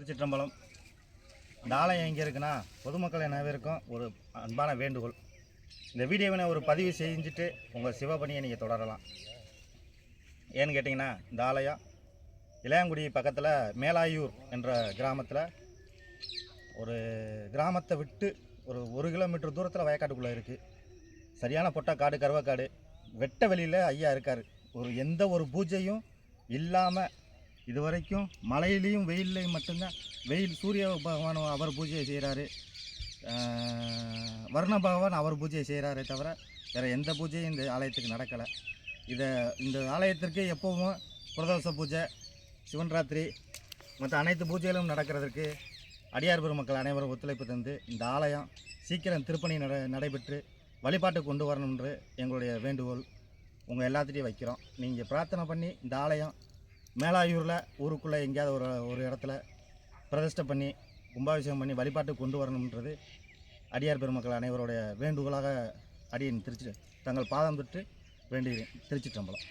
திருச்சிற்றம்பலம். இந்த ஆலயம் எங்கே இருக்குன்னா, பொதுமக்கள் அனைவருக்கும் ஒரு அன்பான வேண்டுகோள். இந்த வீடியோவை ஒரு பதிவு செஞ்சுட்டு உங்கள் சிவபணியை நீங்கள் தொடரலாம். ஏன்னு கேட்டிங்கன்னா, இந்த ஆலயம் இளையாங்குடி பக்கத்தில் மேலாயூர் என்ற கிராமத்தில், ஒரு கிராமத்தை விட்டு ஒரு கிலோமீட்டர் தூரத்தில் வயக்காட்டுக்குள்ளே இருக்குது. சரியான பொட்டா காடு, கருவக்காடு, வெட்ட வெளியில் ஐயா இருக்கார். எந்த ஒரு பூஜையும் இல்லாமல் இதுவரைக்கும் மழையிலையும் வெயிலையும் மட்டும்தான். வெயில் சூரிய பகவான் அவர் பூஜையை செய்கிறாரு, வர்ண பகவான் அவர் பூஜையை செய்கிறாரே தவிர வேறு எந்த பூஜையும் இந்த ஆலயத்துக்கு நடக்கலை. இந்த ஆலயத்திற்கு எப்போவும் பிரதோஷ பூஜை, சிவன் ராத்திரி மற்ற அனைத்து பூஜைகளும் நடக்கிறதுக்கு அடியார் பெருமக்கள் அனைவரும் ஒத்துழைப்பு தந்து இந்த ஆலயம் சீக்கிரம் திருப்பணி நடைபெற்று வழிபாட்டு கொண்டு வரணும்ன்று எங்களுடைய வேண்டுகோள் உங்கள் எல்லாத்திட்டையும் வைக்கிறோம். நீங்கள் பிரார்த்தனை பண்ணி இந்த ஆலயம் மேலாயூரில் ஊருக்குள்ளே எங்கேயாவது ஒரு இடத்துல பிரதிஷ்டை பண்ணி கும்பாபிஷேகம் பண்ணி வழிபாட்டு கொண்டு வரணுன்றது அடியார் பெருமக்கள் அனைவருடைய வேண்டுகோளாக அடியின் தங்கள் பாதம் தொட்டு வேண்டுகிறேன். திருச்சிற்றம்பலம்.